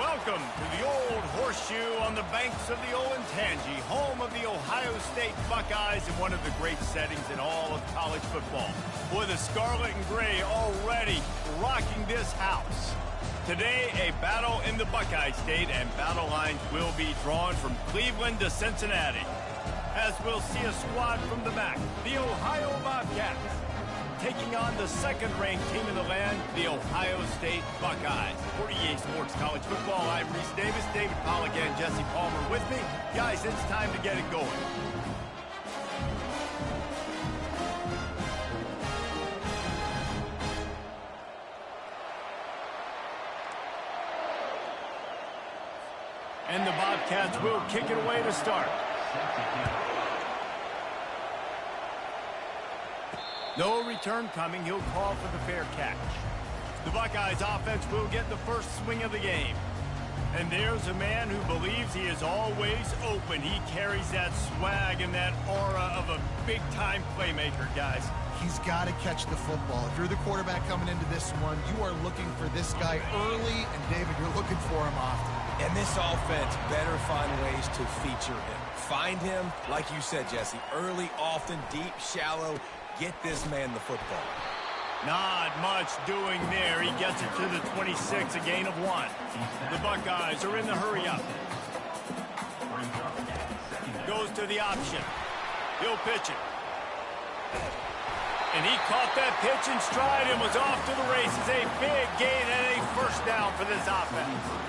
Welcome to the Old Horseshoe on the banks of the Olentangy, home of the Ohio State Buckeyes and one of the great settings in all of college football. Boy, the scarlet and gray already rocking this house. Today, a battle in the Buckeye State, and battle lines will be drawn from Cleveland to Cincinnati. As we'll see a squad from the MAC, the Ohio Bobcats, taking on the second-ranked team in the land, the Ohio State Buckeyes. For EA Sports College Football, I'm Reese Davis, David Pollack, and Jesse Palmer with me. Guys, it's time to get it going. And the Bobcats will kick it away to start. No return coming. He'll call for the fair catch. The Buckeyes offense will get the first swing of the game. And there's a man who believes he is always open. He carries that swag and that aura of a big-time playmaker, guys. He's got to catch the football. If you're the quarterback coming into this one, you are looking for this guy early, and David, you're looking for him often. And this offense better find ways to feature him. Find him, like you said, Jesse, early, often, deep, shallow. Get this man the football. Not much doing there. He gets it to the 26, a gain of 1. The Buckeyes are in the hurry-up. Goes to the option. He'll pitch it. And he caught that pitch in stride and was off to the races. A big gain and a first down for this offense.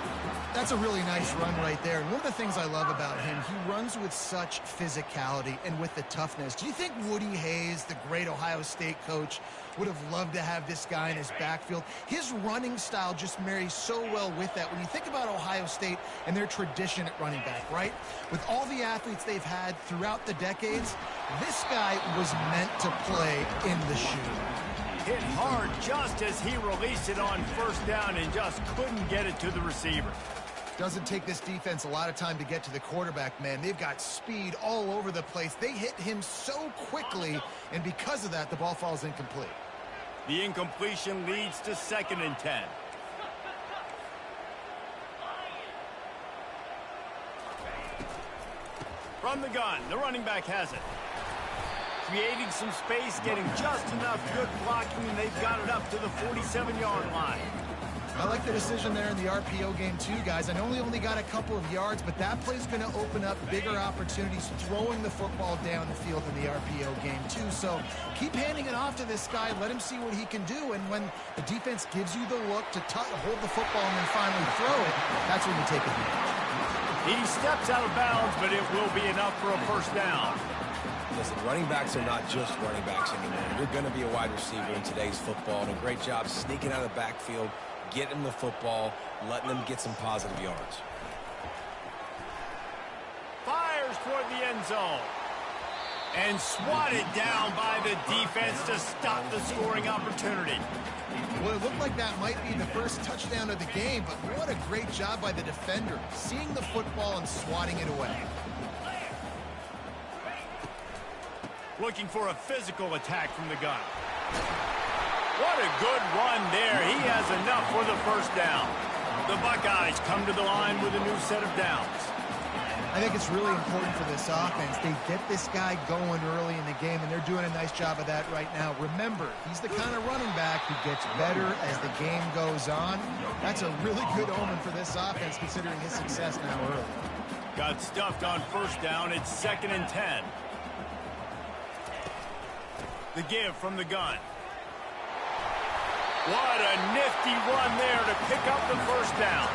That's a really nice run right there. And one of the things I love about him, he runs with such physicality and with the toughness. Do you think Woody Hayes, the great Ohio State coach, would have loved to have this guy in his backfield? His running style just marries so well with that. When you think about Ohio State and their tradition at running back, right? With all the athletes they've had throughout the decades, this guy was meant to play in the shoe. Hit hard just as he released it on first down and just couldn't get it to the receiver. Doesn't take this defense a lot of time to get to the quarterback, man. They've got speed all over the place. They hit him so quickly, and because of that, the ball falls incomplete. The incompletion leads to 2nd and 10. From the gun, the running back has it. Creating some space, getting just enough good blocking, and they've got it up to the 47-yard line. I like the decision there in the RPO game too, guys. I know he only got a couple of yards, but that play's going to open up bigger opportunities throwing the football down the field in the RPO game too. So keep handing it off to this guy. Let him see what he can do. And when the defense gives you the look to hold the football and then finally throw it, that's when you take advantage. He steps out of bounds, but it will be enough for a first down. Listen, running backs are not just running backs anymore. You're going to be a wide receiver in today's football. And a great job sneaking out of the backfield, getting them the football, letting them get some positive yards. Fires toward the end zone. And swatted down by the defense to stop the scoring opportunity. Well, it looked like that might be the first touchdown of the game, but what a great job by the defender, seeing the football and swatting it away. Looking for a physical attack from the gun. What a good run there. He has enough for the first down. The Buckeyes come to the line with a new set of downs. I think it's really important for this offense. They get this guy going early in the game, and they're doing a nice job of that right now. Remember, he's the kind of running back who gets better as the game goes on. That's a really good omen for this offense, considering his success now early. Got stuffed on first down. It's 2nd and 10. The give from the gun. What a nifty run there to pick up the first down.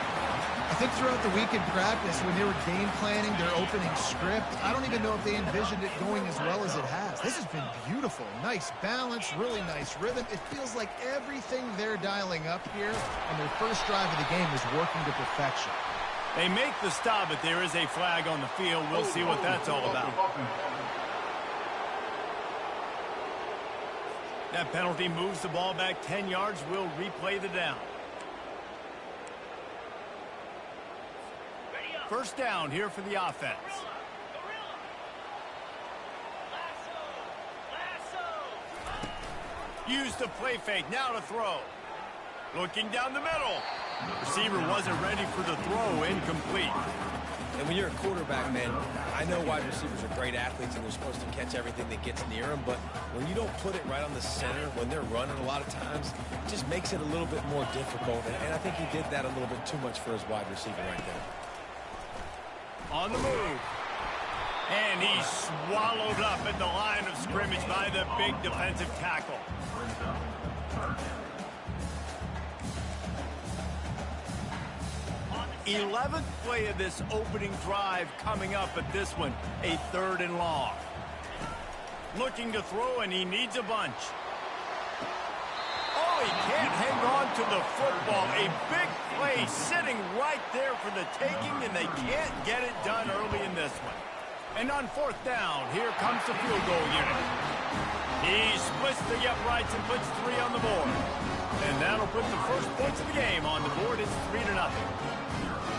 I think throughout the week in practice, when they were game planning their opening script, I don't even know if they envisioned it going as well as it has. This has been beautiful. Nice balance, really nice rhythm. It feels like everything they're dialing up here on their first drive of the game is working to perfection. They make the stop, but there is a flag on the field. We'll see what that's all about. That penalty moves the ball back 10 yards. We'll replay the down. First down here for the offense. Use the play fake. Now to throw. Looking down the middle. Receiver wasn't ready for the throw, incomplete. And when you're a quarterback, man, I know wide receivers are great athletes and they're supposed to catch everything that gets near them, but when you don't put it right on the center, when they're running a lot of times, it just makes it a little bit more difficult. And I think he did that a little bit too much for his wide receiver right there. On the move. And he's swallowed up at the line of scrimmage by the big defensive tackle. 11th play of this opening drive coming up, but this one, a 3rd and long. Looking to throw, and he needs a bunch. Oh, he can't hang on to the football. A big play sitting right there for the taking, and they can't get it done early in this one. And on 4th down, here comes the field goal unit. He splits the uprights and puts 3 on the board. And that'll put the first points of the game on the board. It's 3-0.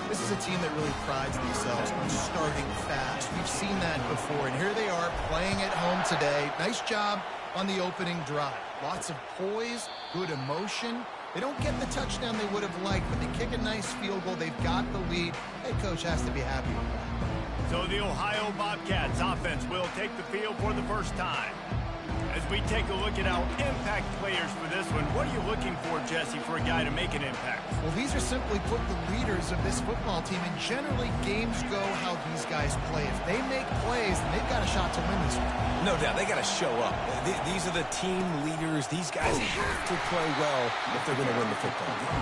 This is a team that really prides themselves on starting fast. We've seen that before, and here they are playing at home today. Nice job on the opening drive. Lots of poise, good emotion. They don't get the touchdown they would have liked, but they kick a nice field goal. They've got the lead. Head coach has to be happy with that. So the Ohio Bobcats offense will take the field for the first time. As we take a look at our impact players for this one, what are you looking for, Jesse, for a guy to make an impact? Well, these are simply put the leaders of this football team, and generally games go how these guys play. If they make plays, then they've got a shot to win this one. No doubt, they got to show up. These are the team leaders. These guys have to play well if they're going to win the football game.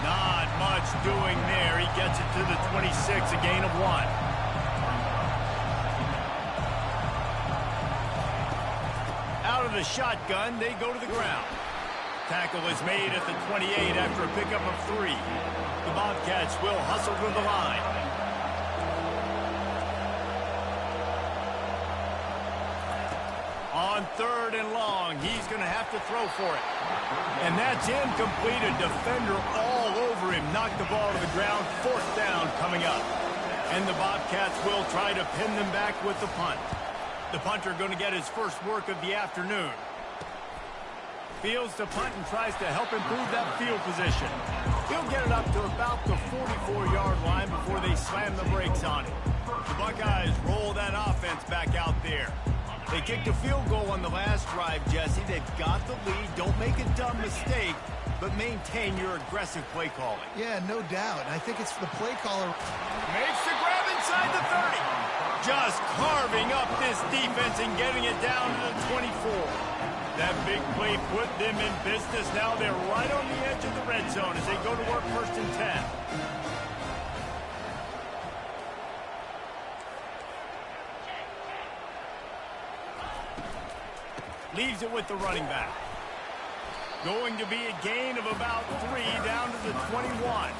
Not much doing there. He gets it to the 26, a gain of 1. Out of the shotgun, they go to the ground. Tackle is made at the 28 after a pickup of 3. The Bobcats will hustle to the line. On 3rd and long, he's going to have to throw for it. And that's incomplete. A defender all over him. Knocked the ball to the ground. 4th down coming up. And the Bobcats will try to pin them back with the punt. The punter going to get his first work of the afternoon. Fields to punt and tries to help improve that field position. He'll get it up to about the 44-yard line before they slam the brakes on it. The Buckeyes roll that offense back out there. They kicked a field goal on the last drive, Jesse. They've got the lead. Don't make a dumb mistake, but maintain your aggressive play calling. Yeah, no doubt. I think it's the play caller. Makes the grab inside the 30. Just carving up this defense and getting it down to the 24. That big play put them in business. Now they're right on the edge of the red zone as they go to work 1st and 10. Leaves it with the running back. Going to be a gain of about 3 down to the 21.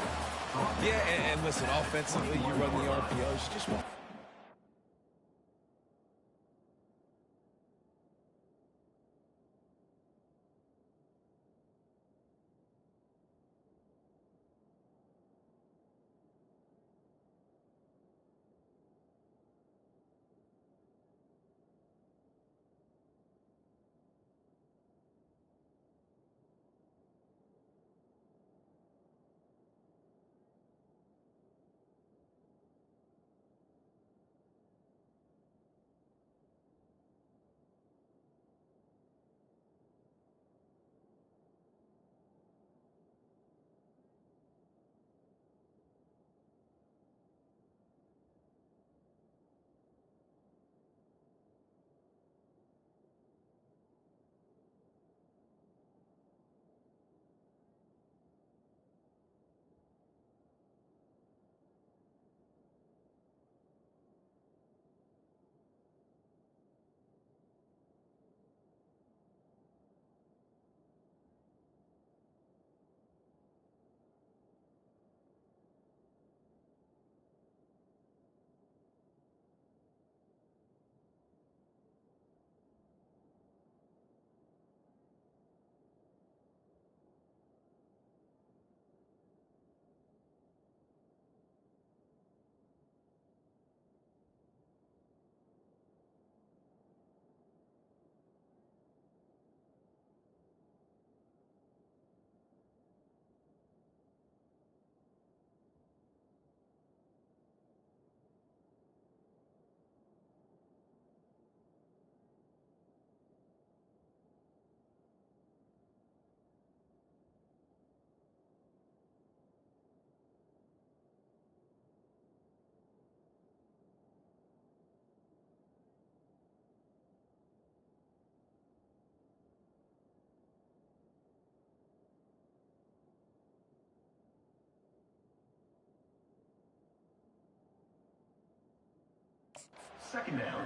Yeah, and listen, offensively, you run the RPOs. You just want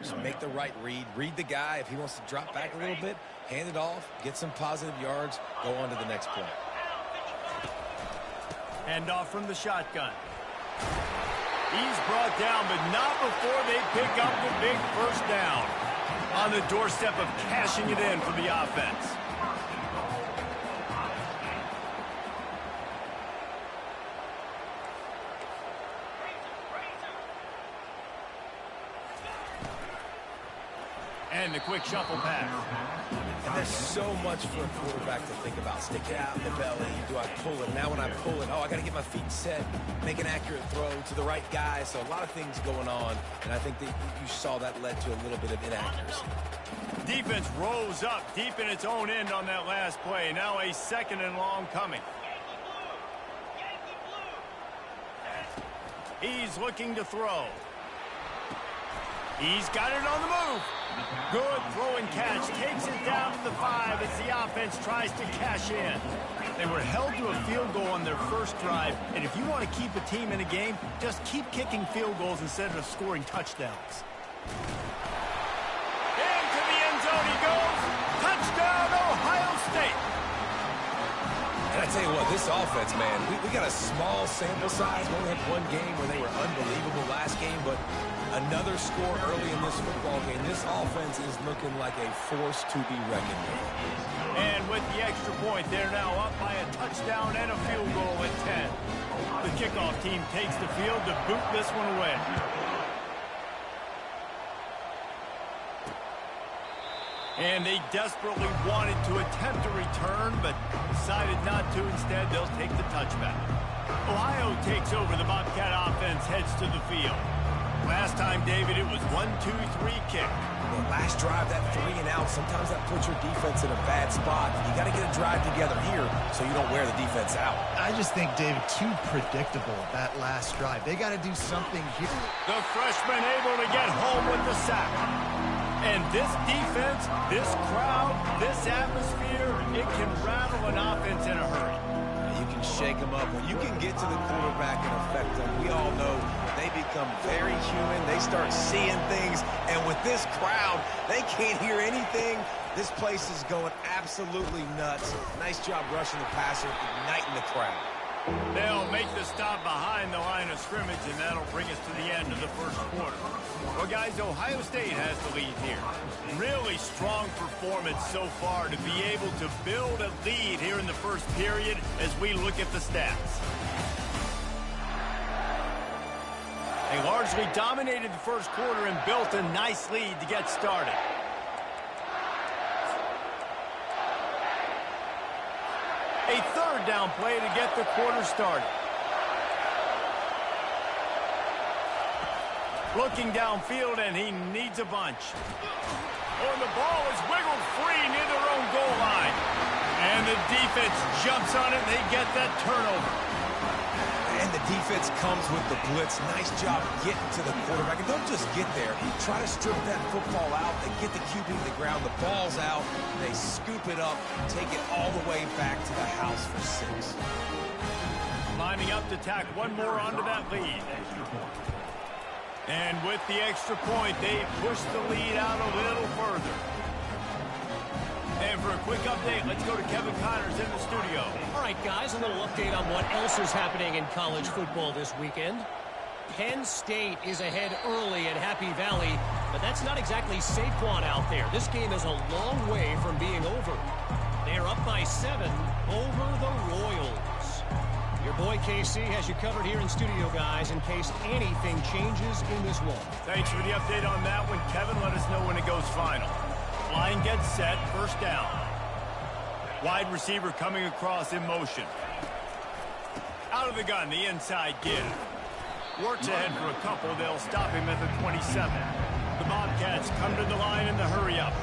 So make the right read. Read the guy. If he wants to drop back a little bit, hand it off, get some positive yards, go on to the next play. Hand off from the shotgun. He's brought down, but not before they pick up the big first down. On the doorstep of cashing it in for the offense. And the quick shuffle pass. And there's so much for a quarterback to think about. Stick it out in the belly. Do I pull it? Now when I pull it, oh, I got to get my feet set, make an accurate throw to the right guy. So a lot of things going on. And I think that you saw that led to a little bit of inaccuracy. Defense rose up deep in its own end on that last play. Now a 2nd and long coming. He's looking to throw. He's got it on the move. Good throw and catch. Takes it down to the 5 as the offense tries to cash in. They were held to a field goal on their first drive, and if you want to keep a team in a game, just keep kicking field goals instead of scoring touchdowns. Into the end zone he goes. Touchdown, Ohio State. And I tell you what, this offense, man, we got a small sample size. We only had one game where they were unbelievable last game, but another score early in this football game. This offense is looking like a force to be reckoned with. And with the extra point, they're now up by a touchdown and a field goal at 10. The kickoff team takes the field to boot this one away. And they desperately wanted to attempt a return, but decided not to. Instead, they'll take the touchback. Ohio takes over. The Bobcat offense heads to the field. Last time, David, it was 1-2-3 kick. Well, last drive, that 3 and out, sometimes that puts your defense in a bad spot. You got to get a drive together here so you don't wear the defense out. I just think, David, too predictable that last drive. They got to do something here. The freshman able to get home with the sack. And this defense, this crowd, this atmosphere, it can rattle an offense in a hurry. You can shake them up. When you can get to the quarterback and affect them, we all know they become very human. They start seeing things. And with this crowd, they can't hear anything. This place is going absolutely nuts. Nice job rushing the passer, igniting the crowd. They'll make the stop behind the line of scrimmage, and that'll bring us to the end of the first quarter. Well, guys, Ohio State has the lead here. Really strong performance so far to be able to build a lead here in the first period as we look at the stats. They largely dominated the first quarter and built a nice lead to get started. A 3rd down play to get the quarter started. Looking downfield, and he needs a bunch. Oh, and the ball is wiggled free near their own goal line. And the defense jumps on it, and they get that turnover. And the defense comes with the blitz. Nice job getting to the quarterback. And don't just get there. Try to strip that football out. They get the QB to the ground. The ball's out. They scoop it up, take it all the way back to the house for 6. Lining up to tack one more onto that lead. And with the extra point, they push the lead out a little further. And for a quick update, let's go to Kevin Connors in the studio. All right, guys, a little update on what else is happening in college football this weekend. Penn State is ahead early at Happy Valley, but that's not exactly Saquon out there. This game is a long way from being over. They're up by 7 over the Royals. Your boy KC has you covered here in studio, guys, in case anything changes in this one. Thanks for the update on that one, Kevin. Let us know when it goes final. Line gets set, first down. Wide receiver coming across in motion. Out of the gun, the inside give. Works ahead for a couple. They'll stop him at the 27. The Bobcats come to the line in the hurry-up.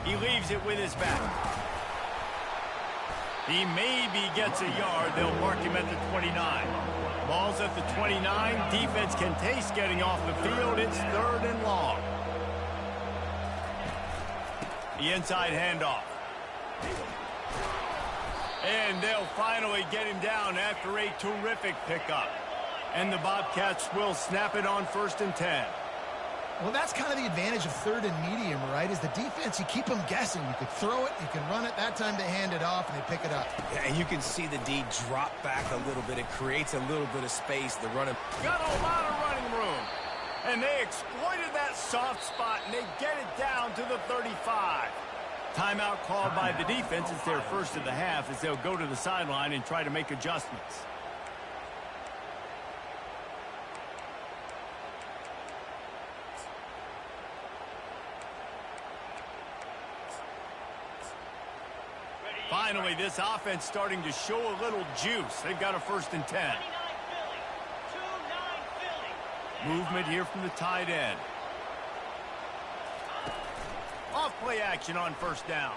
He leaves it with his back. He maybe gets a yard. They'll mark him at the 29. Ball's at the 29. Defense can taste getting off the field. It's 3rd and long. The inside handoff. And they'll finally get him down after a terrific pickup. And the Bobcats will snap it on 1st and 10. Well, that's kind of the advantage of 3rd and medium, right? Is the defense, you keep them guessing. You could throw it, you can run it. That time they hand it off and they pick it up. Yeah, and you can see the D drop back a little bit. It creates a little bit of space. The running got a lot of running room. And they exploited that soft spot, and they get it down to the 35. Timeout called by the defense. It's their first of the half as they'll go to the sideline and try to make adjustments. Finally, this offense starting to show a little juice. They've got a 1st and 10. Movement here from the tight end. Off play action on 1st down.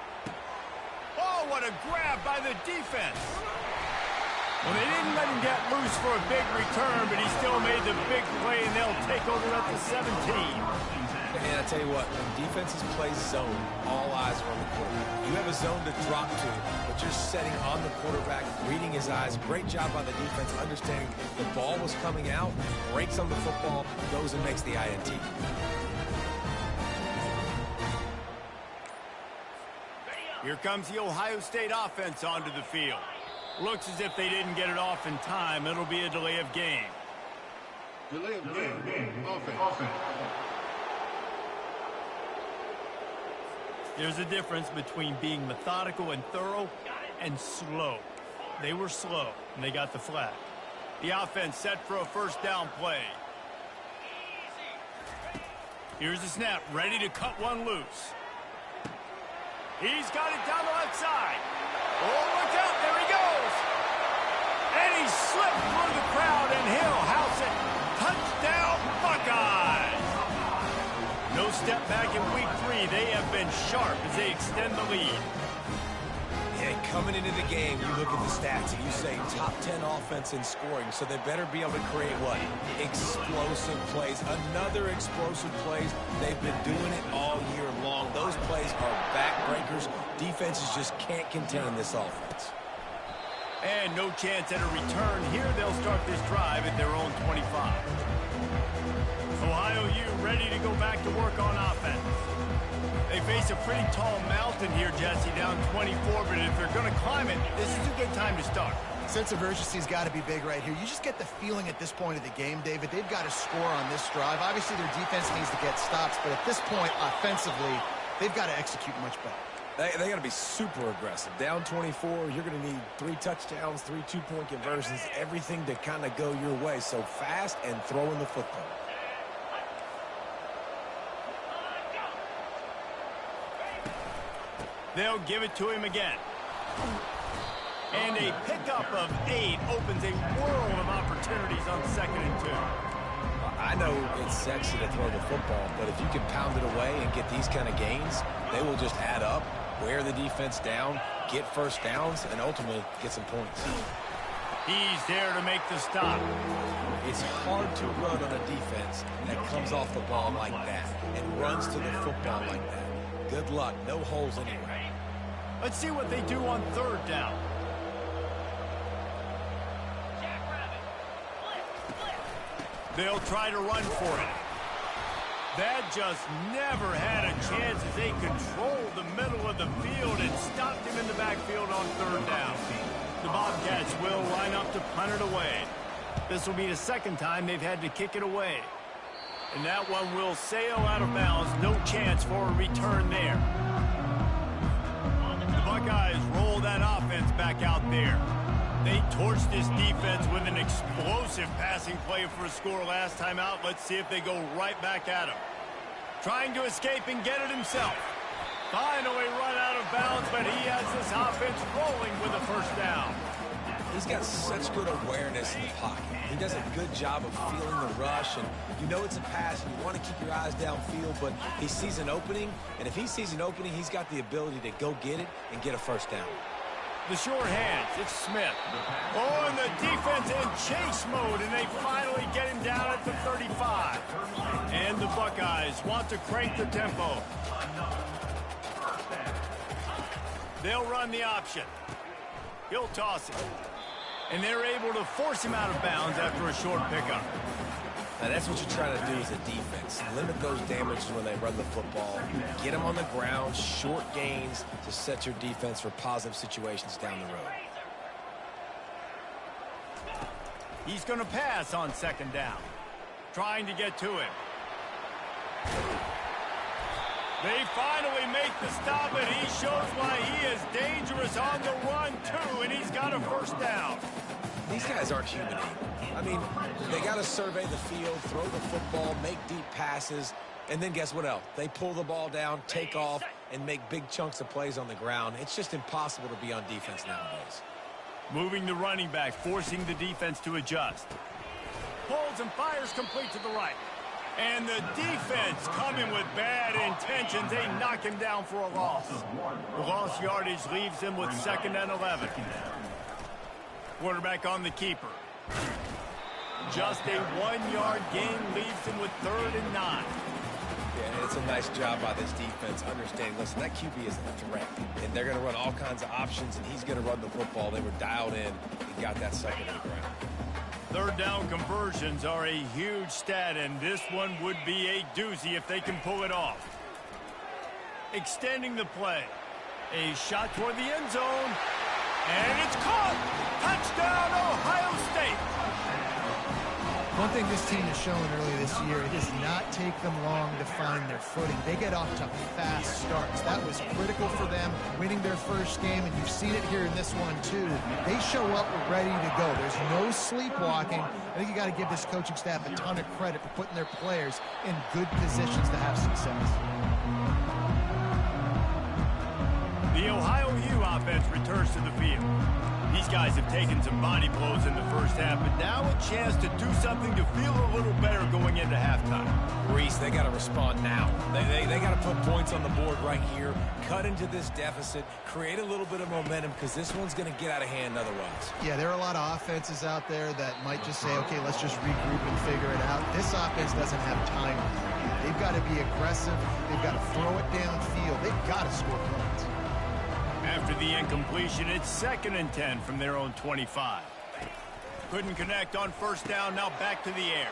Oh, what a grab by the defense. Well, they didn't let him get loose for a big return, but he still made the big play, and they'll take over at the 17. And I tell you what, when defenses play zone, all eyes are on the quarterback. You have a zone to drop to, but you're setting on the quarterback, reading his eyes. Great job by the defense, understanding the ball was coming out, breaks on the football, goes and makes the INT. Here comes the Ohio State offense onto the field. Looks as if they didn't get it off in time. It'll be a delay of game. Delay of game. Offense. There's a difference between being methodical and thorough and slow. They were slow, and they got the flag. The offense set for a 1st down play. Here's the snap, ready to cut one loose. He's got it down the left side. Oh, look out, there he goes. And he slipped through the crowd, and he'll house it. Touchdown, Buckeyes. No step back in week 3. They have been sharp as they extend the lead. Yeah, coming into the game, you look at the stats and you say top 10 offense in scoring, so they better be able to create what? Explosive plays. Another explosive plays. They've been doing it all year long. Those plays are backbreakers. Defenses just can't contain this offense. And no chance at a return. Here they'll start this drive at their own 25. Ohio U ready to go back to work on offense. They face a pretty tall mountain here, Jesse, down 24, but if they're going to climb it, this is a good time to start. Sense of urgency's got to be big right here. You just get the feeling at this point of the game, David, they've got to score on this drive. Obviously, their defense needs to get stops, but at this point, offensively, they've got to execute much better. They got to be super aggressive. Down 24, you're going to need 3 touchdowns, 3 two-point conversions, everything to kind of go your way. So fast and throwing the football. They'll give it to him again. And a pickup of 8 opens a world of opportunities on 2nd and 2. I know it's sexy to throw the football, but if you can pound it away and get these kind of gains, they will just add up, wear the defense down, get 1st downs, and ultimately get some points. He's there to make the stop. It's hard to run on a defense that comes off the ball like that and runs to the football like that. Good luck. No holes anywhere. Let's see what they do on 3rd down. They'll try to run for it. That just never had a chance as they controlled the middle of the field and stopped him in the backfield on 3rd down. The Bobcats will line up to punt it away. This will be the 2nd time they've had to kick it away. And that one will sail out of bounds. No chance for a return there. The Buckeyes roll that offense back out there. They torched this defense with an explosive passing play for a score last time out. Let's see if they go right back at him. Trying to escape and get it himself. Finally run out of bounds, but he has this offense rolling with a 1st down. He's got such good awareness in the pocket. He does a good job of feeling the rush, and you know it's a pass, and you want to keep your eyes downfield, but he sees an opening, and if he sees an opening, he's got the ability to go get it and get a 1st down. The short hands, it's Smith. Oh, and the defense in chase mode, and they finally get him down at the 35. And the Buckeyes want to crank the tempo. They'll run the option. He'll toss it. And they're able to force him out of bounds after a short pickup. Now that's what you're trying to do as a defense. Limit those damages when they run the football. Get them on the ground, short gains to set your defense for positive situations down the road. He's going to pass on second down. Trying to get to him. They finally make the stop, and he shows why he is dangerous on the run, too, and he's got a first down. These guys aren't human. I mean, they got to survey the field, throw the football, make deep passes, and then guess what else? They pull the ball down, take off, and make big chunks of plays on the ground. It's just impossible to be on defense nowadays. Moving the running back, forcing the defense to adjust. Pulls and fires complete to the right. And the defense coming with bad intentions. They knock him down for a loss. The lost yardage leaves him with 2nd and 11. Quarterback on the keeper. Just a 1-yard gain leaves him with 3rd and 9. Yeah, it's a nice job by this defense understanding, listen, that QB is a threat. And they're going to run all kinds of options, and he's going to run the football. They were dialed in and got that second to the ground. 3rd down conversions are a huge stat, and this one would be a doozy if they can pull it off. Extending the play. A shot toward the end zone. And it's caught! Touchdown, Ohio State! One thing this team has shown early this year, it does not take them long to find their footing. They get off to fast starts. That was critical for them, winning their first game, and you've seen it here in this one, too. They show up ready to go. There's no sleepwalking. I think you got to give this coaching staff a ton of credit for putting their players in good positions to have success. The Ohio U offense returns to the field. These guys have taken some body blows in the first half, but now a chance to do something to feel a little better going into halftime. Reese, they got to respond now. They got to put points on the board right here, cut into this deficit, create a little bit of momentum, because this one's going to get out of hand otherwise. Yeah, there are a lot of offenses out there that might just say, okay, let's just regroup and figure it out. This offense doesn't have time. They've got to be aggressive. They've got to throw it downfield. They've got to score points. After the incompletion, it's 2nd and 10 from their own 25. Couldn't connect on first down, now back to the air.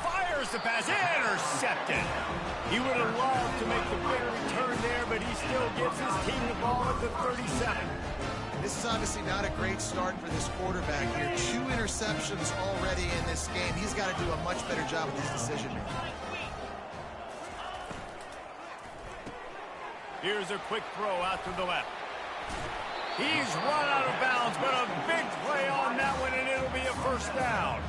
Fires the pass, intercepted. He would have loved to make the big return there, but he still gives his team the ball at the 37. This is obviously not a great start for this quarterback here. 2 interceptions already in this game. He's got to do a much better job with his decision-making. Here's a quick throw out to the left. He's run out of bounds, but a big play on that one, and it'll be a first down.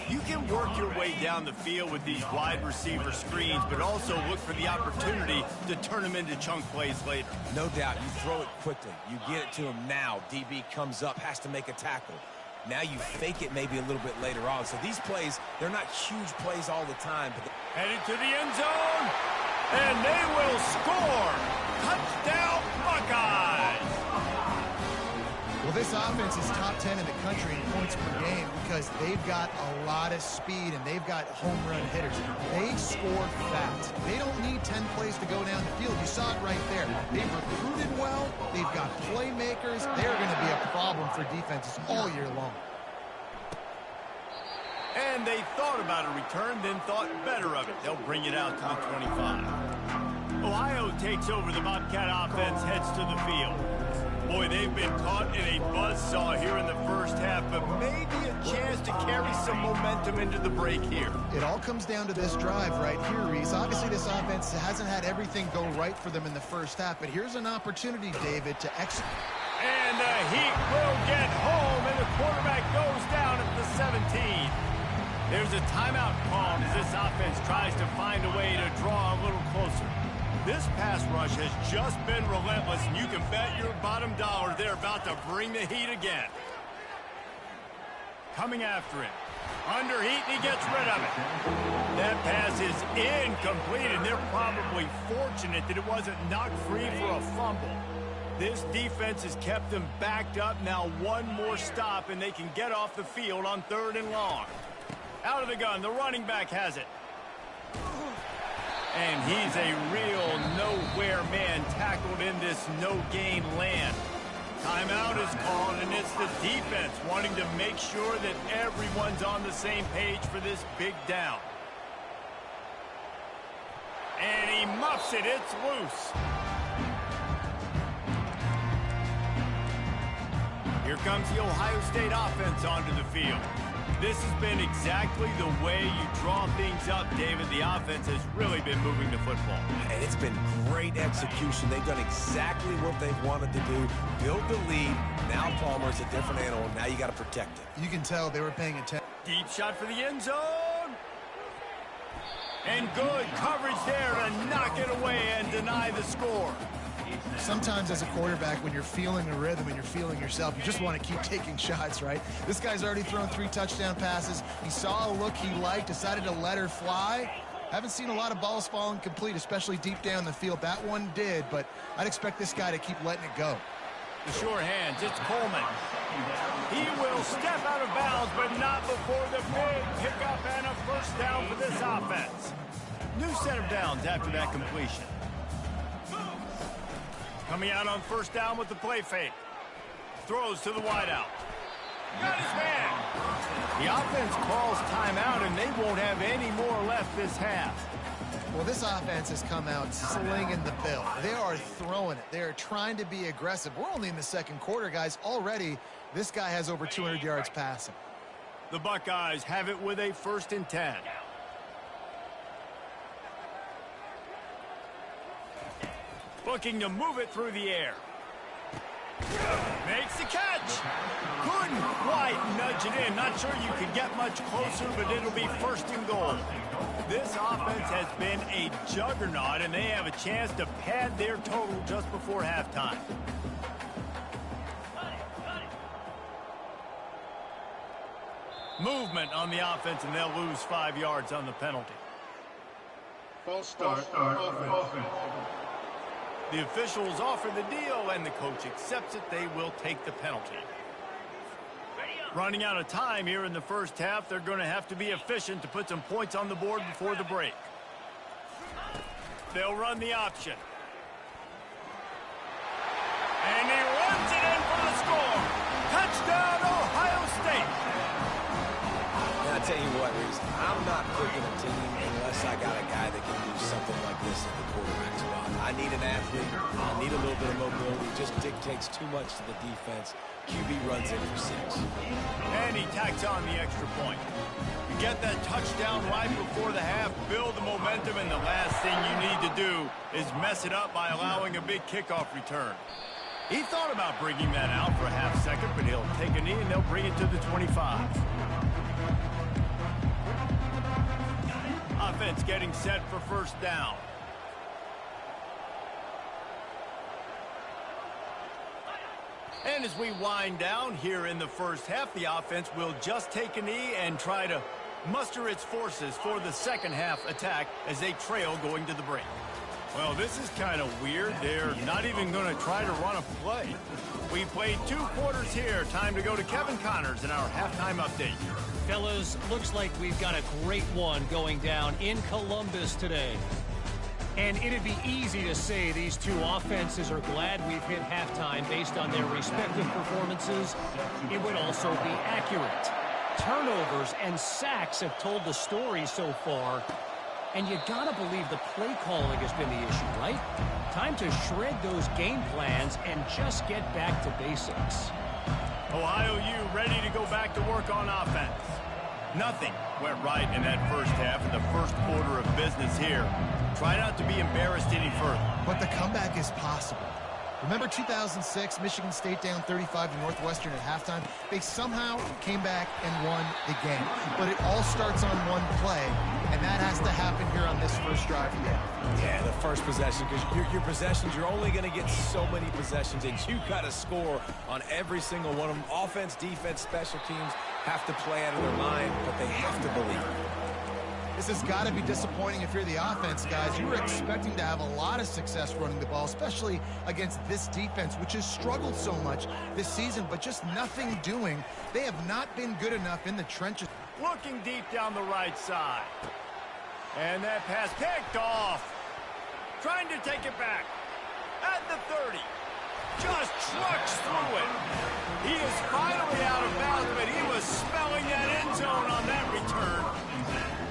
You can work your way down the field with these wide receiver screens, but also look for the opportunity to turn them into chunk plays later. No doubt. You throw it quickly. You get it to him now. DB comes up, has to make a tackle. Now you fake it maybe a little bit later on. So these plays, they're not huge plays all the time. But headed to the end zone, and they will score. Touchdown, Buckeyes! Well, this offense is top 10 in the country in points per game because they've got a lot of speed and they've got home run hitters. They score fast. They don't need 10 plays to go down the field. You saw it right there. They've recruited well. They've got playmakers. They're going to be a problem for defenses all year long. And they thought about a return, then thought better of it. They'll bring it out to the 25. Ohio takes over. The Bobcat offense heads to the field. Boy, they've been caught in a buzzsaw here in the first half, but maybe a chance to carry some momentum into the break here. It all comes down to this drive right here, Reese. Obviously, this offense hasn't had everything go right for them in the first half, but here's an opportunity, David, to execute. And the Heat will get home, and the quarterback goes down at the 17. There's a timeout called as this offense tries to find a way to draw a little closer. This pass rush has just been relentless, and you can bet your bottom dollar they're about to bring the heat again. Coming after it. Under heat, and he gets rid of it. That pass is incomplete, and they're probably fortunate that it wasn't knocked free for a fumble. This defense has kept them backed up. Now one more stop, and they can get off the field on 3rd and long. Out of the gun, the running back has it. And he's a real nowhere man tackled in this no-gain land. Timeout is called, and it's the defense wanting to make sure that everyone's on the same page for this big down. And he muffs it. It's loose. Here comes the Ohio State offense onto the field. This has been exactly the way you draw things up, David. The offense has really been moving the football. And it's been great execution. They've done exactly what they've wanted to do. Build the lead. Now Palmer's a different animal. Now you got to protect it. You can tell they were paying attention. Deep shot for the end zone. And good coverage there to knock it away and deny the score. Sometimes as a quarterback, when you're feeling the rhythm and you're feeling yourself, you just want to keep taking shots, right? This guy's already thrown 3 touchdown passes. He saw a look he liked, decided to let her fly. Haven't seen a lot of balls falling complete, especially deep down the field. That one did, but I'd expect this guy to keep letting it go. The sure hands, it's Coleman. He will step out of bounds, but not before the big pickup and a first down for this offense. New set of downs after that completion. Coming out on first down with the play fake. Throws to the wideout. Got his man. The offense calls timeout, and they won't have any more left this half. Well, this offense has come out slinging the bill. They are throwing it. They are trying to be aggressive. We're only in the second quarter, guys. Already, this guy has over 200 yards passing. The Buckeyes have it with a 1st and 10. Looking to move it through the air. Makes the catch. Couldn't quite nudge it in. Not sure you could get much closer, but it'll be 1st and goal. This offense has been a juggernaut, and they have a chance to pad their total just before halftime. Movement on the offense, and they'll lose 5 yards on the penalty. False start, offense. The officials offer the deal, and the coach accepts it. They will take the penalty. Running out of time here in the first half, they're going to have to be efficient to put some points on the board before the break. They'll run the option. And he runs it in for the score. Touchdown, Ohio State. And I tell you what, Reese, I'm not picking a team unless I got a guy that can do something like this at the quarterback spot. I need an athlete. I need a little bit of mobility. It just dictates too much to the defense. QB runs in for 6. And he tacks on the extra point. You get that touchdown right before the half, build the momentum, and the last thing you need to do is mess it up by allowing a big kickoff return. He thought about bringing that out for a half second, but he'll take a knee and they'll bring it to the 25. Offense getting set for first down. And as we wind down here in the first half, the offense will just take a knee and try to muster its forces for the second half attack as they trail going to the break. Well, this is kind of weird. They're not even going to try to run a play. We played 2 quarters here. Time to go to Kevin Connors in our halftime update. Fellas, looks like we've got a great one going down in Columbus today. And it'd be easy to say these 2 offenses are glad we've hit halftime based on their respective performances. It would also be accurate. Turnovers and sacks have told the story so far. And you gotta believe the play calling has been the issue, right? Time to shred those game plans and just get back to basics. Ohio U ready to go back to work on offense. Nothing went right in that first half of the first order of business here. Try not to be embarrassed any further. But the comeback is possible. Remember 2006, Michigan State down 35 to Northwestern at halftime? They somehow came back and won the game. But it all starts on one play, and that has to happen here on this first drive of the half. Yeah, the first possession, because your possessions, you're only going to get so many possessions, and you got to score on every single one of them. Offense, defense, special teams have to play out of their mind, but they have to believe it. This has got to be disappointing if you're the offense, guys. You were expecting to have a lot of success running the ball, especially against this defense, which has struggled so much this season, but just nothing doing. They have not been good enough in the trenches. Looking deep down the right side. And that pass picked off. Trying to take it back. At the 30. just trucks through it. He is finally out of bounds, but he was smelling that end zone on that return.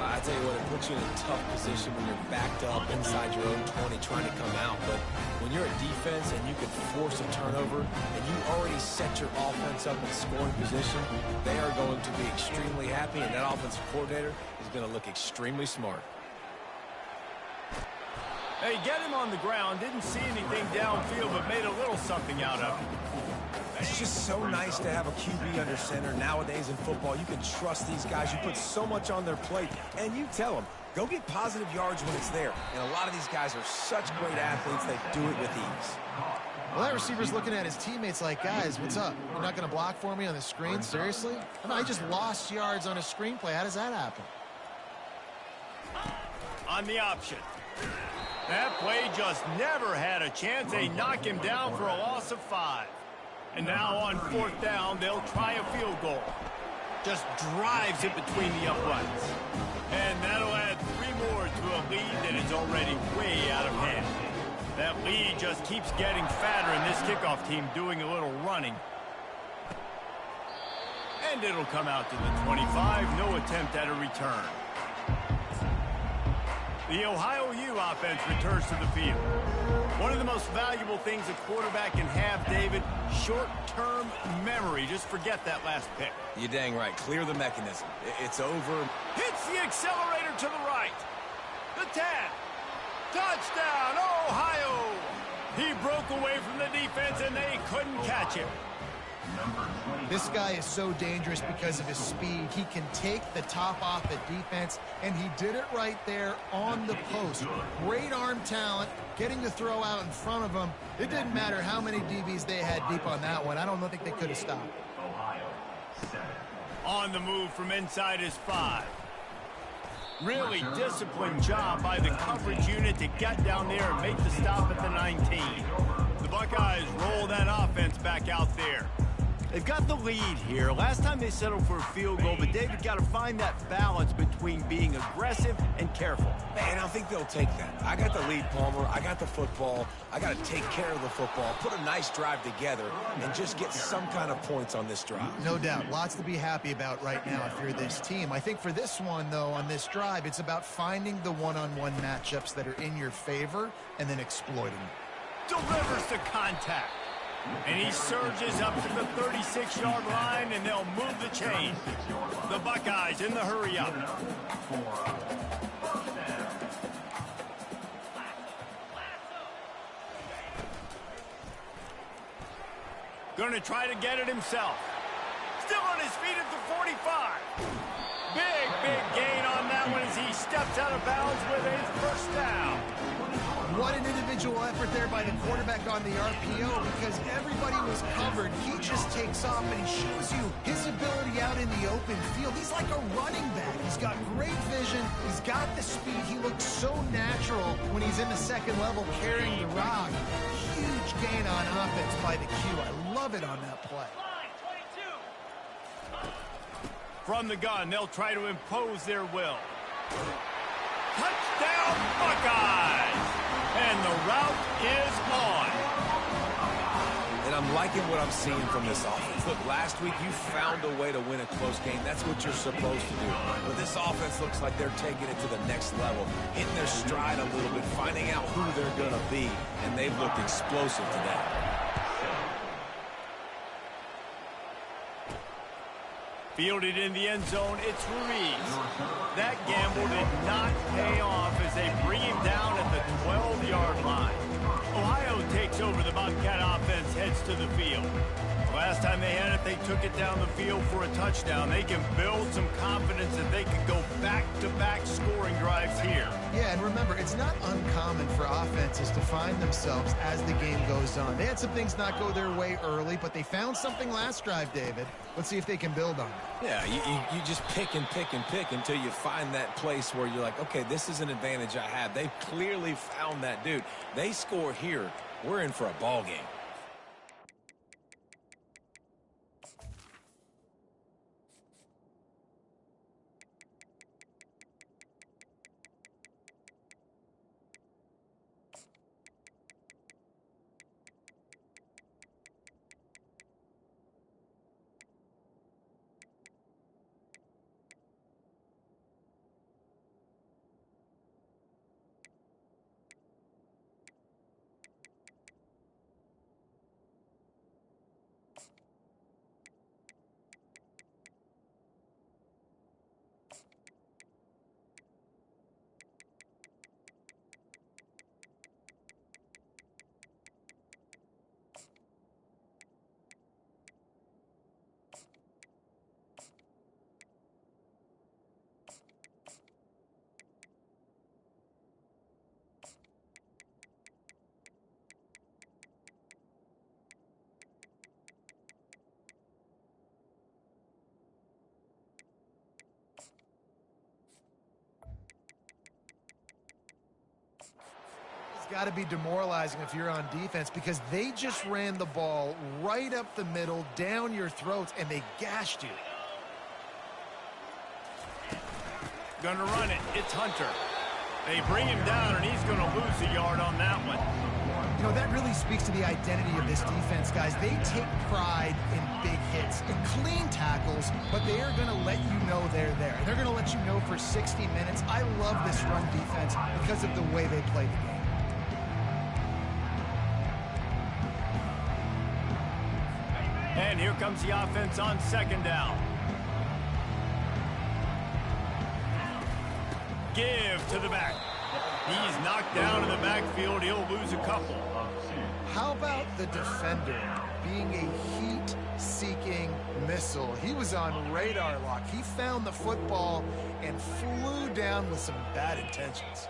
I tell you what, it puts you in a tough position when you're backed up inside your own 20 trying to come out. But when you're a defense and you can force a turnover and you already set your offense up in scoring position, they are going to be extremely happy, and that offensive coordinator is going to look extremely smart. They get him on the ground, didn't see anything downfield, but made a little something out of it. It's just so nice to have a QB under center. Nowadays in football, you can trust these guys. You put so much on their plate, and you tell them, go get positive yards when it's there. And a lot of these guys are such great athletes, they do it with ease. Well, that receiver's looking at his teammates like, guys, what's up? You're not going to block for me on the screen? Seriously? I mean, I just lost yards on a screenplay. How does that happen? On the option. That play just never had a chance. They knock him down for a loss of 5. And now on 4th down, they'll try a field goal. Just drives it between the uprights. And that'll add 3 more to a lead that is already way out of hand. That lead just keeps getting fatter, and this kickoff team doing a little running. And it'll come out to the 25. No attempt at a return. The Ohio U offense returns to the field. One of the most valuable things a quarterback can have, David, short-term memory. Just forget that last pick. You're dang right. Clear the mechanism. It's over. Hits the accelerator to the right. The 10. Touchdown, Ohio! He broke away from the defense, and they couldn't catch him. This guy is so dangerous because of his speed. He can take the top off the defense, and he did it right there on the post. Great arm talent, getting the throw out in front of him. It didn't matter how many DBs they had deep on that one. I don't think they could have stopped. On the move from inside his 5. Really disciplined job by the coverage unit to get down there and make the stop at the 19. The Buckeyes roll that offense back out there. They've got the lead here. Last time they settled for a field goal, but David got to find that balance between being aggressive and careful. Man, I think they'll take that. I got the lead, Palmer. I got the football. I got to take care of the football, put a nice drive together, and just get some kind of points on this drive. No doubt. Lots to be happy about right now if you're this team. I think for this one, though, on this drive, it's about finding the one-on-one matchups that are in your favor and then exploiting them. Delivers the contact. And he surges up to the 36-yard line, and they'll move the chain. The Buckeyes in the hurry-up. Going to try to get it himself. Still on his feet at the 45. Big gain on that one as he steps out of bounds with his first down. What an individual effort there by the quarterback on the RPO, because everybody was covered. He just takes off, and he shows you his ability out in the open field. He's like a running back. He's got great vision. He's got the speed. He looks so natural when he's in the second level carrying the rock. Huge gain on offense by the Q. I love it on that play. From the gun, they'll try to impose their will. Touchdown, Buckeyes! And the route is on. And I'm liking what I'm seeing from this offense. Look, last week you found a way to win a close game. That's what you're supposed to do. But this offense looks like they're taking it to the next level, hitting their stride a little bit, finding out who they're going to be, and they've looked explosive today. Fielded in the end zone, it's Ruiz. That gamble did not pay off as they bring him down at the 12-yard line. Ohio takes over. The Bobcat offense heads to the field. Last time they had it, they took it down the field for a touchdown. They can build some confidence that they can go back-to-back scoring drives here. Yeah, and remember, it's not uncommon for offenses to find themselves as the game goes on. They had some things not go their way early, but they found something last drive, David. Let's see if they can build on it. Yeah, you just pick and pick and pick until you find that place where you're like, okay, this is an advantage I have. They've clearly found that, dude. They score here. We're in for a ball game. got to be demoralizing if you're on defense because they just ran the ball right up the middle, down your throats, and they gashed you. Gonna run it. It's Hunter. They bring him down, and he's going to lose a yard on that one. You know, that really speaks to the identity of this defense, guys. They take pride in big hits and clean tackles, but they are going to let you know they're there. They're going to let you know for 60 minutes. I love this run defense because of the way they play the game. And here comes the offense on second down. Give to the back. He's knocked down in the backfield. He'll lose a couple. How about the defender being a heat-seeking missile? He was on radar lock. He found the football and flew down with some bad intentions.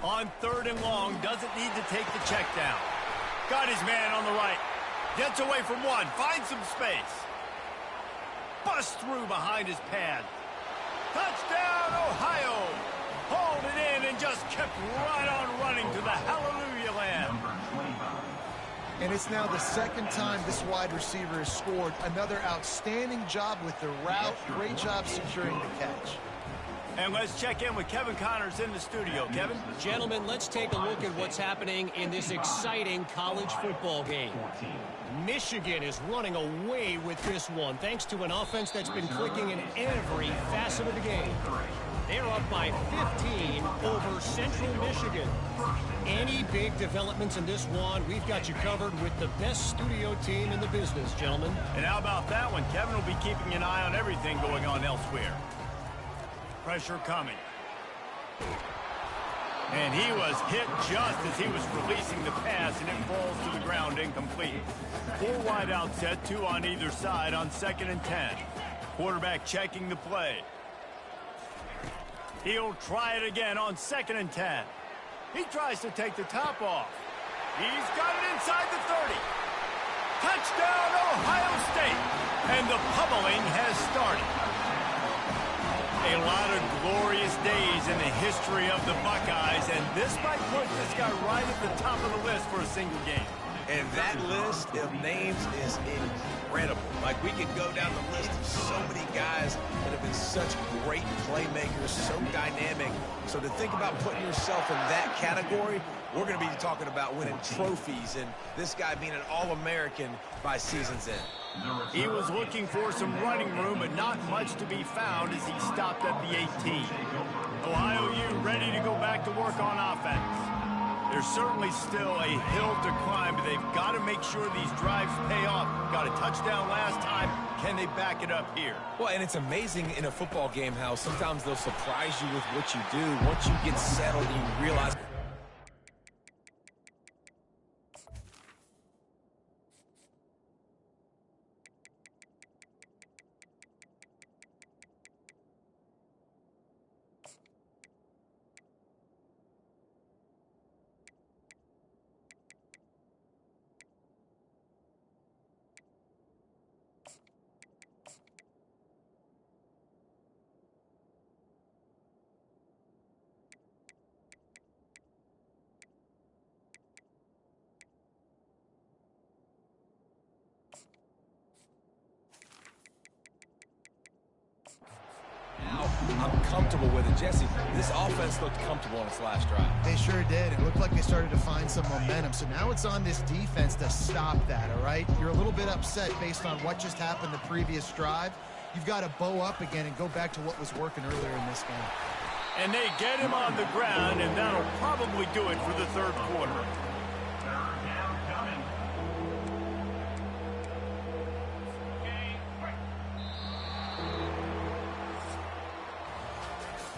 On third and long, doesn't need to take the check down. Got his man on the right. Gets away from one. Finds some space. Busts through behind his pad. Touchdown, Ohio! Hauled it in and just kept right on running to the hallelujah land. And it's now the second time this wide receiver has scored. Another outstanding job with the route. Great job securing the catch. And let's check in with Kevin Connors in the studio. Kevin? Gentlemen, let's take a look at what's happening in this exciting college football game. Michigan is running away with this one, thanks to an offense that's been clicking in every facet of the game. They're up by 15 over Central Michigan. Any big developments in this one, we've got you covered with the best studio team in the business, gentlemen. And how about that one? Kevin will be keeping an eye on everything going on elsewhere. Pressure coming. And he was hit just as he was releasing the pass, and it falls to the ground incomplete. 4 wide out set, 2 on either side on 2nd and 10. Quarterback checking the play. He'll try it again on 2nd and 10. He tries to take the top off. He's got it inside the 30. Touchdown, Ohio State. And the pummeling has started. A lot of glorious days in the history of the Buckeyes, and this might put this guy right at the top of the list for a single game. And that list of names is incredible. Like, we could go down the list of so many guys that have been such great playmakers, so dynamic. So to think about putting yourself in that category, we're going to be talking about winning trophies and this guy being an All-American by season's end. He was looking for some running room, but not much to be found as he stopped at the 18. Ohio U ready to go back to work on offense. There's certainly still a hill to climb, but they've got to make sure these drives pay off. Got a touchdown last time. Can they back it up here? Well, and it's amazing in a football game how sometimes they'll surprise you with what you do. Once you get settled, you realize... I'm comfortable with it. Jesse, this offense looked comfortable on its last drive. They sure did. It looked like they started to find some momentum. So now it's on this defense to stop that, all right? You're a little bit upset based on what just happened the previous drive. You've got to bow up again and go back to what was working earlier in this game. And they get him on the ground, and that'll probably do it for the third quarter.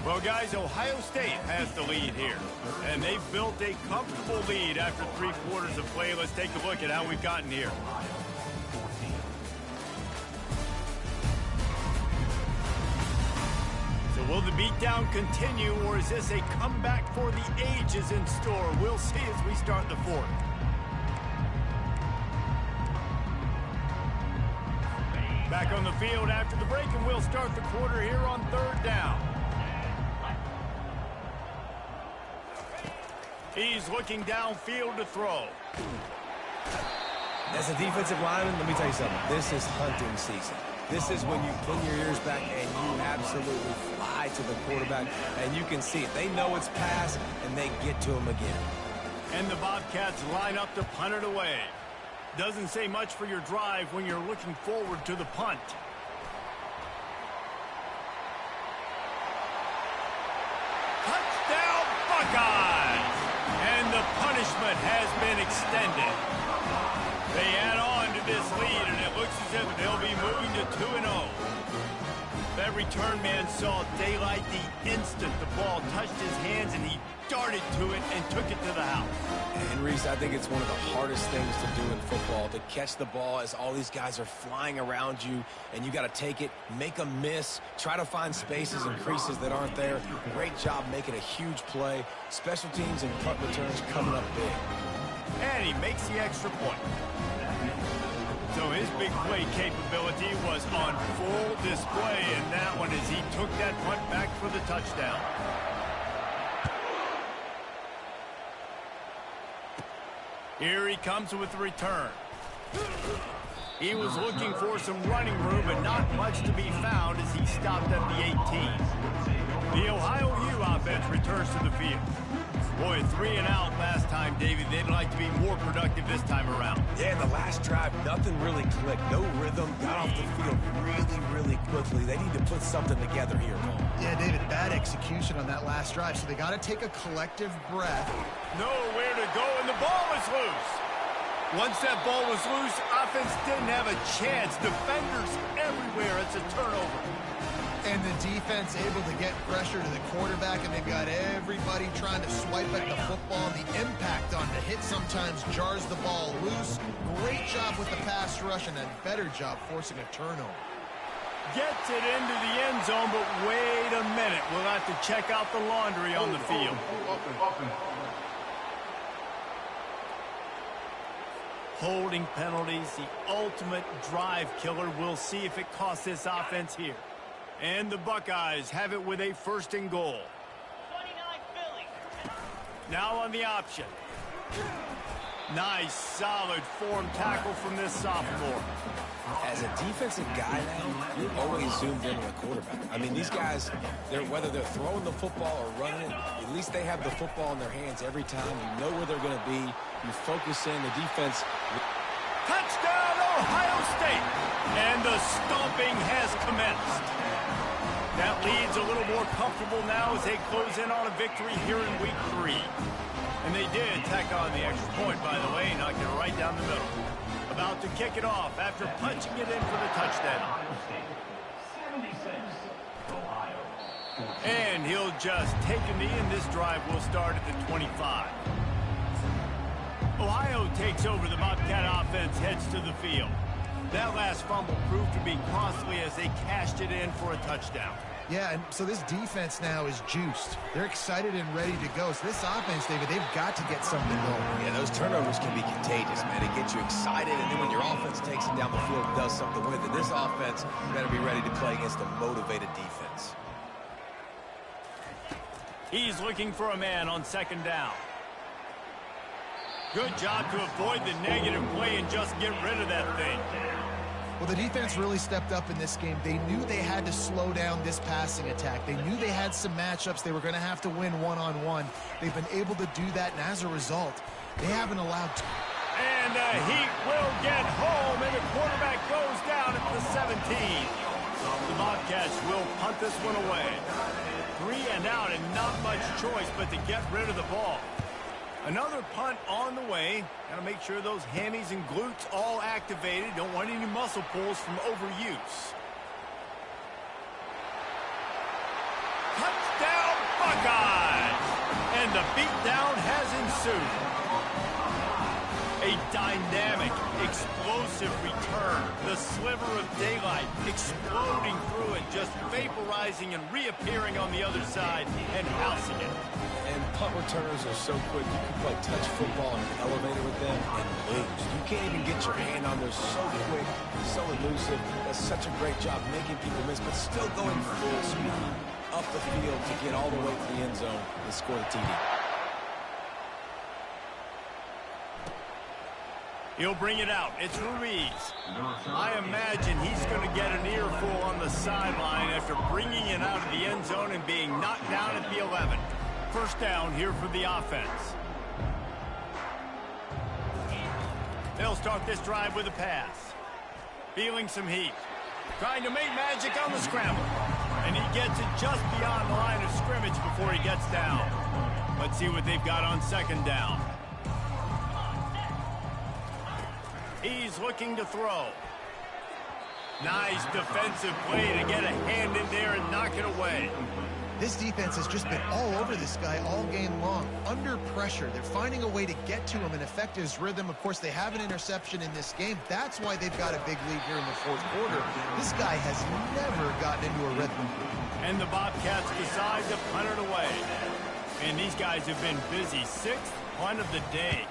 Well, guys, Ohio State has the lead here, and they've built a comfortable lead after 3 quarters of play. Let's take a look at how we've gotten here. So will the beatdown continue, or is this a comeback for the ages in store? We'll see as we start the fourth. Back on the field after the break, and we'll start the quarter here on 3rd down. He's looking downfield to throw. As a defensive lineman, let me tell you something. This is hunting season. This is when you pin your ears back and you absolutely fly to the quarterback, and you can see it. They know it's pass, and they get to him again. And the Bobcats line up to punt it away. Doesn't say much for your drive when you're looking forward to the punt. Touchdown, Buckeyes! And the punishment has been extended. They add on to this lead, and it looks as if they'll be moving to 2-0. That return man saw daylight the instant the ball touched his hands, and he darted to it and took it to the house. And Reese, I think it's one of the hardest things to do in football, to catch the ball as all these guys are flying around you, and you got to take it, make a miss, try to find spaces and creases that aren't there. Great job making a huge play. Special teams and punt returns coming up big. And he makes the extra point. So his big play capability was on full display in that one as he took that punt back for the touchdown. Here he comes with the return. He was looking for some running room, but not much to be found as he stopped at the 18. The Ohio U offense returns to the field. Boy, 3 and out last time, David. They'd like to be more productive this time around. Yeah, the last drive, nothing really clicked. No rhythm, got off the field really quickly. They need to put something together here, Paul. Yeah, David, bad execution on that last drive, so they got to take a collective breath. Nowhere to go, and the ball is loose. Once that ball was loose, offense didn't have a chance. Defenders everywhere. It's a turnover. And the defense able to get pressure to the quarterback, and they've got everybody trying to swipe at the football. The impact on the hit sometimes jars the ball loose. Great job with the pass rush, and a better job forcing a turnover. Gets it into the end zone, but wait a minute. We'll have to check out the laundry on the field. Holding penalties, the ultimate drive killer. We'll see if it costs this offense here. And the Buckeyes have it with a 1st and goal. 29 Philly. Now on the option. Nice, solid form tackle from this sophomore. As a defensive guy now, you're always zoomed in on the quarterback. I mean, these guys, whether they're throwing the football or running it, at least they have the football in their hands every time. You know where they're going to be. You focus in the defense. Touchdown, Ohio State! And the stomping has commenced. That lead's a little more comfortable now as they close in on a victory here in week 3. And they did tack on the extra point, by the way, knocked it right down the middle. About to kick it off after punching it in for the touchdown. And he'll just take a knee, and this drive will start at the 25. Ohio takes over. The Bobcat offense heads to the field. That last fumble proved to be costly as they cashed it in for a touchdown. Yeah, and so this defense now is juiced. They're excited and ready to go. So this offense, David, they've got to get something going. Yeah, those turnovers can be contagious, man. It gets you excited, and then when your offense takes it down the field and does something with it, this offense better be ready to play against a motivated defense. He's looking for a man on 2nd down. Good job to avoid the negative play and just get rid of that thing. Well, the defense really stepped up in this game. They knew they had to slow down this passing attack. They knew they had some matchups they were going to have to win one-on-one. They've been able to do that, and as a result, they haven't allowed... And the Heat will get home, and the quarterback goes down at the 17. The Bobcats will punt this one away. 3 and out, and not much choice but to get rid of the ball. Another punt on the way. Got to make sure those hammies and glutes all activated. Don't want any muscle pulls from overuse. Touchdown, Buckeyes! And the beatdown has ensued. A dynamic, explosive return. The sliver of daylight exploding through it, just vaporizing and reappearing on the other side and housing it. And punt returners are so quick. You can play touch football in an elevator with them and lose. You can't even get your hand on them. So quick, so elusive. Does such a great job making people miss, but still going full speed up the field to get all the way to the end zone and score the TD. He'll bring it out. It's Ruiz. I imagine he's going to get an earful on the sideline after bringing it out of the end zone and being knocked down at the 11. First down here for the offense. They'll start this drive with a pass. Feeling some heat. Trying to make magic on the scramble. And he gets it just beyond the line of scrimmage before he gets down. Let's see what they've got on second down. He's looking to throw. Nice defensive play to get a hand in there and knock it away. This defense has just been all over this guy all game long. Under pressure, they're finding a way to get to him and affect his rhythm. Of course, they have an interception in this game. That's why they've got a big lead here in the fourth quarter. This guy has never gotten into a rhythm. And the Bobcats decide to punt it away. And these guys have been busy. Sixth punt of the day.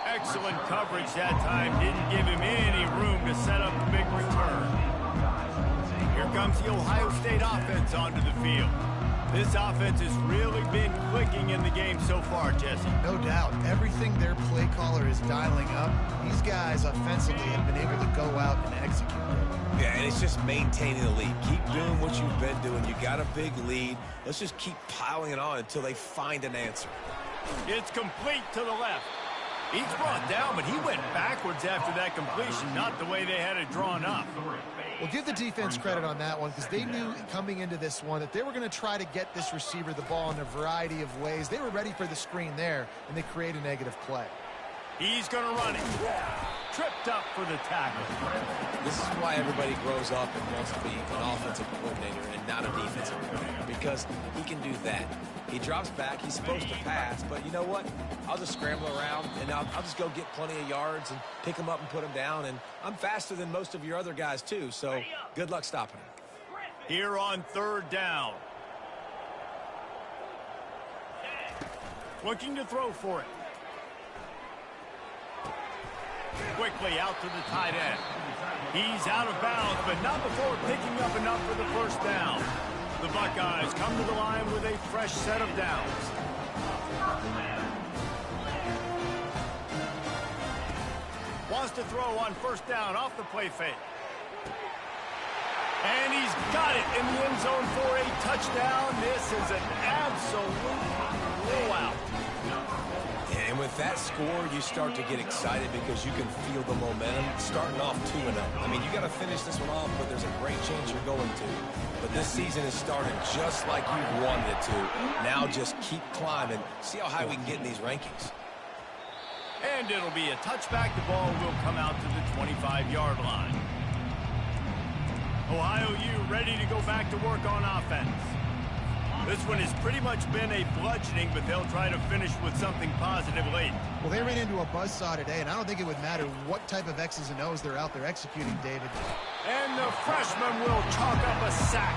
Excellent coverage that time. Didn't give him any room to set up the big return. Here comes the Ohio State offense onto the field. This offense has really been clicking in the game so far, Jesse. No doubt. Everything their play caller is dialing up, these guys offensively have been able to go out and execute it. Yeah, and it's just maintaining the lead. Keep doing what you've been doing. You got a big lead. Let's just keep piling it on until they find an answer. It's complete to the left. He's brought down, but he went backwards after that completion, not the way they had it drawn up. Well, give the defense credit on that one because they knew coming into this one that they were going to try to get this receiver the ball in a variety of ways. They were ready for the screen there, and they create a negative play. He's going to run it. Tripped up for the tackle. This is why everybody grows up and wants to be an offensive coordinator and not a defensive coordinator, because he can do that. He drops back. He's supposed to pass, but you know what? I'll just scramble around, and I'll just go get plenty of yards and pick him up and put him down, and I'm faster than most of your other guys, too, so good luck stopping him. Here on third down. Looking to throw for it. Quickly out to the tight end. He's out of bounds, but not before picking up enough for the first down. The Buckeyes come to the line with a fresh set of downs. Wants to throw on first down off the play fake. And he's got it in the end zone for a touchdown. This is an absolute blowout. And with that score, you start to get excited because you can feel the momentum starting off 2-0. I mean, you got to finish this one off, but there's a great chance you're going to. But this season has started just like you wanted it to. Now just keep climbing. See how high we can get in these rankings. And it'll be a touchback. The ball will come out to the 25-yard line. Ohio U ready to go back to work on offense. This one has pretty much been a bludgeoning, but they'll try to finish with something positive late. Well, they ran into a buzzsaw today, and I don't think it would matter what type of X's and O's they're out there executing, David. And the freshman will chalk up a sack.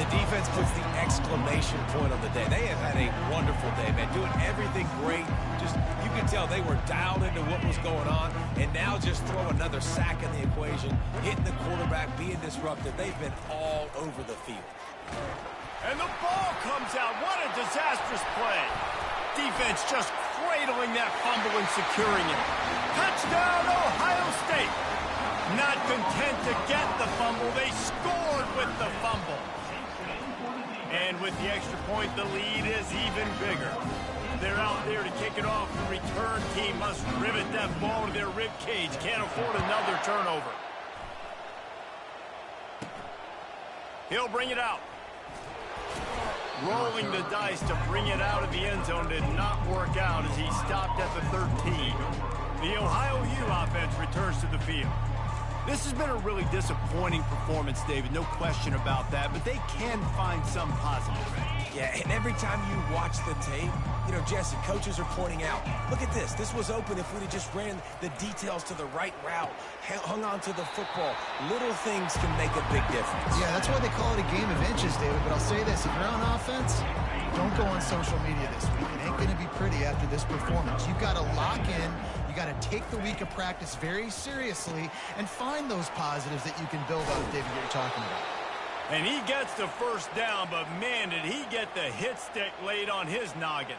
The defense puts the exclamation point on the day. They have had a wonderful day, man, doing everything great. Just, you can tell they were dialed into what was going on, and now just throw another sack in the equation, hitting the quarterback, being disruptive. They've been all over the field. And the ball comes out. What a disastrous play. Defense just cradling that fumble and securing it. Touchdown, Ohio State. Not content to get the fumble, they scored with the fumble. And with the extra point, the lead is even bigger. They're out there to kick it off. The return team must rivet that ball to their rib cage. Can't afford another turnover. He'll bring it out. Rolling the dice to bring it out of the end zone did not work out as he stopped at the 13. The Ohio U offense returns to the field. This has been a really disappointing performance, David, no question about that, but they can find some positive. Yeah, and every time you watch the tape, you know, Jesse, coaches are pointing out, look at this. This was open if we'd have just ran the details to the right route, hung on to the football. Little things can make a big difference. Yeah, that's why they call it a game of inches, David. But I'll say this, if you're on offense, don't go on social media this week. It ain't going to be pretty after this performance. You've got to lock in. You got to take the week of practice very seriously and find those positives that you can build on, David, you're talking about. And he gets the first down, but man, did he get the hit stick laid on his noggin.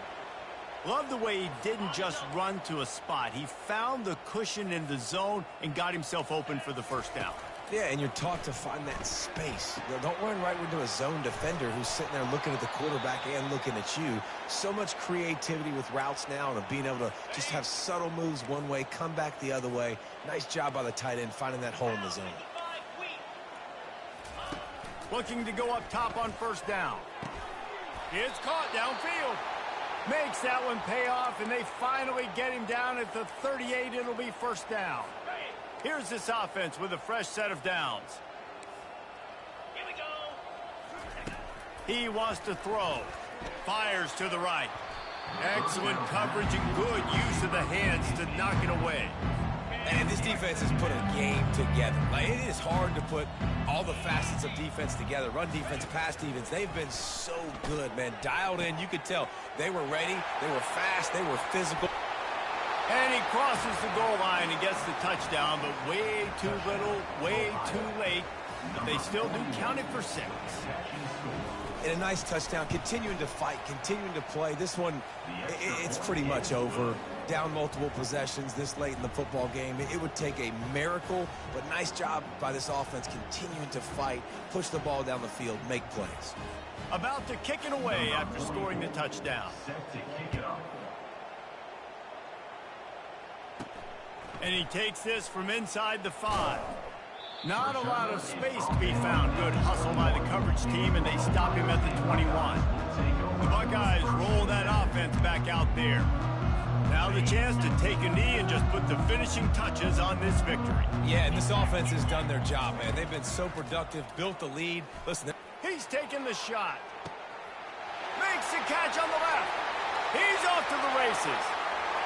Love the way he didn't just run to a spot. He found the cushion in the zone and got himself open for the first down. Yeah, and you're taught to find that space. Don't run right into a zone defender who's sitting there looking at the quarterback and looking at you. So much creativity with routes now and being able to just have subtle moves one way, come back the other way. Nice job by the tight end finding that hole in the zone. Looking to go up top on first down. It's caught downfield. Makes that one pay off, and they finally get him down at the 38. It'll be first down. Here's this offense with a fresh set of downs. Here we go. He wants to throw. Fires to the right. Excellent coverage and good use of the hands to knock it away. And this defense has put a game together. Like, it is hard to put all the facets of defense together. Run defense, pass defense. They've been so good, man. Dialed in. You could tell they were ready. They were fast. They were physical. And he crosses the goal line and gets the touchdown, but way too little, way too late. But they still do count it for 6. And a nice touchdown, continuing to fight, continuing to play. This one, it's pretty much over. Down multiple possessions this late in the football game. It would take a miracle, but nice job by this offense continuing to fight, push the ball down the field, make plays. About to kick it away after scoring the touchdown. And he takes this from inside the 5. Not a lot of space to be found. Good hustle by the coverage team, and they stop him at the 21. The Buckeyes roll that offense back out there. Now the chance to take a knee and just put the finishing touches on this victory. Yeah, and this offense has done their job, man. They've been so productive, built the lead. Listen, he's taking the shot. Makes the catch on the left. He's off to the races.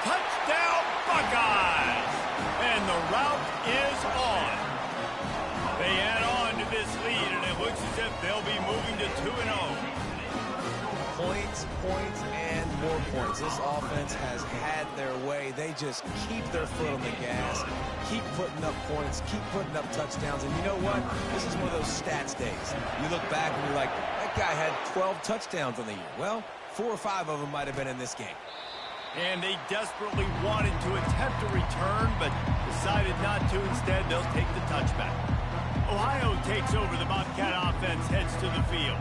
Touchdown, Buckeyes! And the route is on. They add on to this lead, and it looks as if they'll be moving to 2-0. Points, and more points. This offense has had their way. They just keep their foot on the gas, keep putting up points, keep putting up touchdowns. And you know what? This is one of those stats days. You look back and you're like, that guy had 12 touchdowns on the year. Well, 4 or 5 of them might have been in this game. And they desperately wanted to attempt a return, but decided not to. Instead, they'll take the touchback. Ohio takes over. The Bobcat offense heads to the field.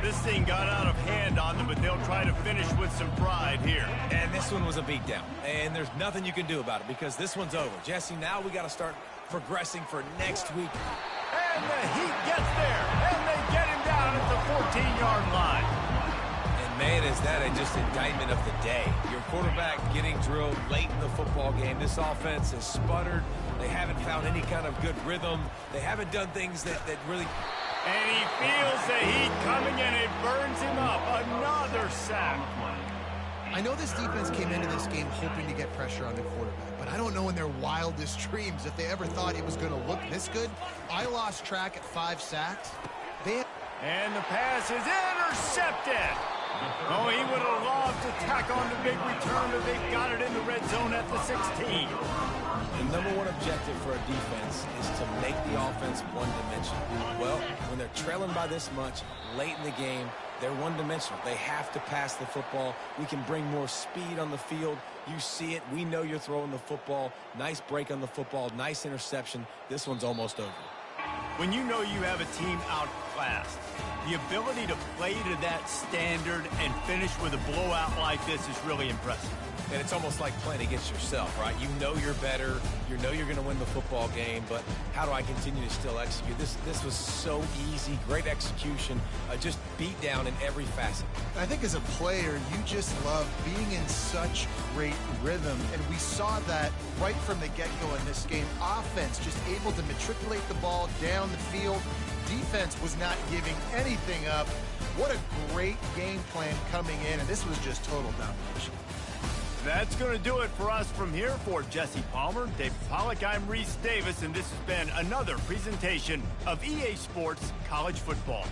This thing got out of hand on them, but they'll try to finish with some pride here. And this one was a beatdown. And there's nothing you can do about it because this one's over. Jesse, now we got to start progressing for next week. And the Heat gets there, and they get him down at the 14-yard line. And, man, is that just indictment of the day. Your quarterback getting drilled late in the football game. This offense has sputtered. They haven't found any kind of good rhythm. They haven't done things that really... And he feels the heat coming, and it burns him up. Another sack. I know this defense came into this game hoping to get pressure on the quarterback, but I don't know in their wildest dreams if they ever thought he was going to look this good. I lost track at 5 sacks. And the pass is intercepted. Oh, he would have loved to tack on the big return, but they've got it in the red zone at the 16. The number one objective for a defense is to make the offense one-dimensional. Well, when they're trailing by this much late in the game, they're one-dimensional. They have to pass the football. We can bring more speed on the field. You see it. We know you're throwing the football. Nice break on the football. Nice interception. This one's almost over. When you know you have a team outclassed, the ability to play to that standard and finish with a blowout like this is really impressive. And it's almost like playing against yourself, right? You know you're better. You know you're going to win the football game, but how do I continue to still execute? This was so easy. Great execution. Just beat down in every facet. I think as a player, you just love being in such great rhythm, and we saw that right from the get-go in this game. Offense just able to matriculate the ball down the field. Defense was not giving anything up. What a great game plan coming in, and this was just total domination. That's going to do it for us from here. For Jesse Palmer, David Pollack, I'm Reese Davis, and this has been another presentation of EA Sports College Football.